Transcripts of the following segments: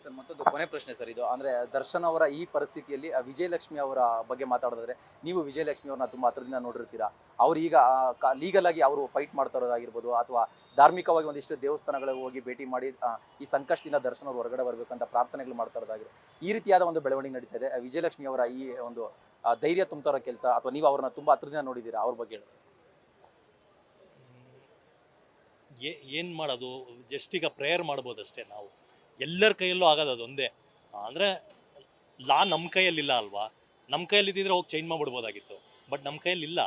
Sir ಮತ್ತೊಂದು ಕೊನೆ ಪ್ರಶ್ನೆ ಸರ್ ಇದು ಅಂದರೆ ದರ್ಶನ್ ಅವರ ಈ ಪರಿಸ್ಥಿತಿಯಲ್ಲಿ ವಿಜಯಲಕ್ಷ್ಮಿ ಅವರ ಬಗ್ಗೆ ಮಾತಾಡೋದಾದ್ರೆ ನೀವು ವಿಜಯಲಕ್ಷ್ಮಿ ಅವ್ರನ್ನ ತುಂಬ ಹತ್ರದಿಂದ ನೋಡಿರ್ತೀರಾ. ಅವ್ರು ಈಗ ಲೀಗಲ್ ಆಗಿ ಅವರು ಫೈಟ್ ಮಾಡ್ತಾ ಇರೋದಾಗಿರ್ಬೋದು ಅಥವಾ ಧಾರ್ಮಿಕವಾಗಿ ಒಂದಿಷ್ಟು ದೇವಸ್ಥಾನಗಳಿಗೆ ಹೋಗಿ ಭೇಟಿ ಮಾಡಿ ಈ ಸಂಕಷ್ಟದಿಂದ ದರ್ಶನ್ ಅವರು ಹೊರಗಡೆ ಬರಬೇಕಂತ ಪ್ರಾರ್ಥನೆಗಳು ಮಾಡ್ತಾ ಇರೋದಾಗಿರ್ಬೋದು. ಈ ರೀತಿಯಾದ ಒಂದು ಬೆಳವಣಿಗೆ ನಡೀತಾ ಇದೆ. ವಿಜಯಲಕ್ಷ್ಮಿ ಅವರ ಈ ಒಂದು ಧೈರ್ಯ ತುಂಬ್ತಾರೋ ಕೆಲಸ ಅಥವಾ ನೀವು ಅವ್ರನ್ನ ತುಂಬ ಹತ್ರದಿಂದ ನೋಡಿದ್ದೀರಾ, ಅವ್ರ ಬಗ್ಗೆ ಹೇಳಿ. ಏನು ಮಾಡೋದು, ಜಸ್ಟ್ ಈಗ ಪ್ರೇಯರ್ ಮಾಡ್ಬೋದು ಅಷ್ಟೇ. ನಾವು ಎಲ್ಲರ ಕೈಯಲ್ಲೂ ಆಗೋದು ಅದೊಂದೇ. ಅಂದರೆ ಲಾ ನಮ್ಮ ಕೈಯಲ್ಲಿಲ್ಲ ಅಲ್ವಾ. ನಮ್ಮ ಕೈಯಲ್ಲಿದ್ದಿದ್ರೆ ಹೋಗಿ ಚೇಂಜ್ ಮಾಡಿಬಿಡ್ಬೋದಾಗಿತ್ತು, ಬಟ್ ನಮ್ಮ ಕೈಯಲ್ಲಿಲ್ಲ.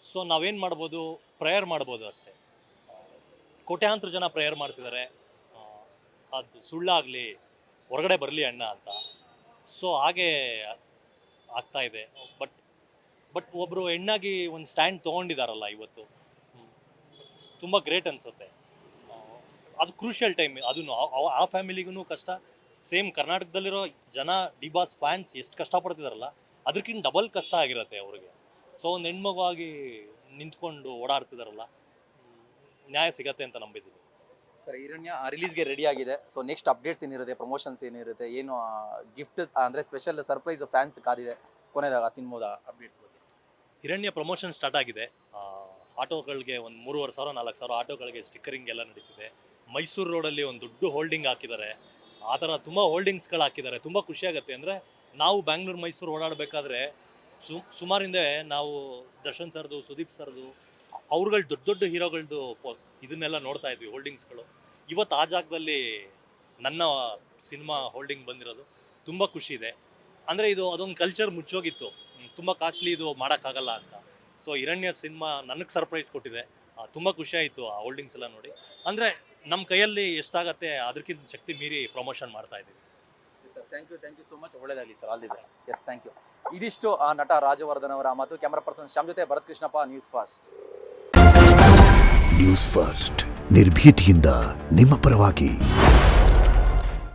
ಸೊ ನಾವೇನು ಮಾಡ್ಬೋದು, ಪ್ರೇಯರ್ ಮಾಡ್ಬೋದು ಅಷ್ಟೇ. ಕೋಟ್ಯಾಂತರ ಜನ ಪ್ರೇಯರ್ ಮಾಡ್ತಿದ್ದಾರೆ, ಅದು ಸುಳ್ಳಾಗಲಿ, ಹೊರಗಡೆ ಬರಲಿ ಅಣ್ಣ ಅಂತ. ಸೊ ಹಾಗೆ ಆಗ್ತಾ ಇದೆ. ಬಟ್ ಒಬ್ಬರು ಹೆಣ್ಣಾಗಿ ಒಂದು ಸ್ಟ್ಯಾಂಡ್ ತೊಗೊಂಡಿದ್ದಾರಲ್ಲ ಇವತ್ತು, ತುಂಬ ಗ್ರೇಟ್ ಅನಿಸುತ್ತೆ. ಅದು ಕ್ರೂಷಿಯಲ್ ಟೈಮ್. ಅದನ್ನು ಆ ಫ್ಯಾಮಿಲಿಗೂ ಕಷ್ಟ. ಸೇಮ್ ಕರ್ನಾಟಕದಲ್ಲಿರೋ ಜನ ಡಿ ಬಾಸ್ ಫ್ಯಾನ್ಸ್ ಎಷ್ಟು ಕಷ್ಟಪಡ್ತಿದಾರಲ್ಲ, ಅದಕ್ಕಿಂತ ಡಬಲ್ ಕಷ್ಟ ಆಗಿರುತ್ತೆ ಅವ್ರಿಗೆ. ಸೊ ಒಂದು ಹೆಣ್ಮಗುವಾಗಿ ನಿಂತ್ಕೊಂಡು ಓಡಾಡ್ತಿದಾರಲ್ಲ, ನ್ಯಾಯ ಸಿಗತ್ತೆ ಅಂತ ನಂಬಿದ್ದೀವಿ. ಸರ್ ಹಿರಣ್ಯ ರಿಲೀಸ್ಗೆ ರೆಡಿ ಆಗಿದೆ. ಸೊ ನೆಕ್ಸ್ಟ್ ಅಪ್ಡೇಟ್ಸ್ ಏನಿರುತ್ತೆ, ಪ್ರಮೋಷನ್ಸ್ ಏನಿರುತ್ತೆ, ಏನು ಗಿಫ್ಟ್ ಅಂದರೆ ಸ್ಪೆಷಲ್ ಸರ್ಪ್ರೈಸ್ ಫ್ಯಾನ್ಸ್ ಕಾದಿದೆ ಕೊನೆದಾಗ ಸಿನಿಮಾದ ಅಪ್ಡೇಟ್ಸ್ ಬಗ್ಗೆ? ಹಿರಣ್ಯ ಪ್ರಮೋಷನ್ ಸ್ಟಾರ್ಟ್ ಆಗಿದೆ. ಆಟೋಗಳಿಗೆ ಒಂದು 3,500-4,000 ಆಟೋಗಳಿಗೆ ಸ್ಟಿಕ್ಕರಿಂಗ್ ಎಲ್ಲ ನಡೀತಿದೆ. ಮೈಸೂರು ರೋಡಲ್ಲಿ ಒಂದು ದೊಡ್ಡ ಹೋಲ್ಡಿಂಗ್ ಹಾಕಿದ್ದಾರೆ. ಆ ಥರ ತುಂಬ ಹೋಲ್ಡಿಂಗ್ಸ್ಗಳು ಹಾಕಿದ್ದಾರೆ. ತುಂಬ ಖುಷಿಯಾಗುತ್ತೆ. ಅಂದರೆ ನಾವು ಬ್ಯಾಂಗ್ಳೂರು ಮೈಸೂರು ಓಡಾಡಬೇಕಾದ್ರೆ ಸುಮಾರಿಂದ ನಾವು ದರ್ಶನ್ ಸರ್ದು, ಸುದೀಪ್ ಸರ್ದು, ಅವ್ರುಗಳು ದೊಡ್ಡ ದೊಡ್ಡ ಹೀರೋಗಳದ್ದು ಇದನ್ನೆಲ್ಲ ನೋಡ್ತಾ ಇದ್ವಿ ಹೋಲ್ಡಿಂಗ್ಸ್ಗಳು. ಇವತ್ತು ಆ ಜಾಗದಲ್ಲಿ ನನ್ನ ಸಿನಿಮಾ ಹೋಲ್ಡಿಂಗ್ ಬಂದಿರೋದು ತುಂಬ ಖುಷಿ ಇದೆ. ಅಂದರೆ ಇದು ಅದೊಂದು ಕಲ್ಚರ್ ಮುಚ್ಚೋಗಿತ್ತು, ತುಂಬ ಕಾಸ್ಟ್ಲಿ ಇದು ಮಾಡೋಕ್ಕಾಗಲ್ಲ ಅಂತ. ಸೊ ಹಿರಣ್ಯ ಸಿನಿಮಾ ನನಗೆ ಸರ್ಪ್ರೈಸ್ ಕೊಟ್ಟಿದೆ. ತುಂಬ ಖುಷಿ ಆಯಿತು ಆ ಹೋಲ್ಡಿಂಗ್ಸ್ ಎಲ್ಲ ನೋಡಿ. ಅಂದರೆ ನಮ್ಮ ಕೈಯಲ್ಲಿ ಎಷ್ಟಾಗತ್ತೆ ಅದಕ್ಕಿಂತ ಶಕ್ತಿ ಮೀರಿ ಪ್ರಮೋಷನ್ ಮಾಡ್ತಾ ಇದ್ದೀವಿ. Sir thank you so much. ಒಳ್ಳೆಯದಾಗಲಿ sir, all the best. Yes thank you. ಇದಿಷ್ಟು ನಟ ರಾಜವರ್ಧನ್ ಅವರ ಮಾತು. ಕ್ಯಾಮರಾ ಪರ್ಸನ್ ಶ್ಯಾಮ್ ಜೊತೆ Bharath Krishnappa, news first. News first ನಿರ್ಭೀತಿಯಿಂದ ನಿಮ್ಮ ಪರವಾಗಿ.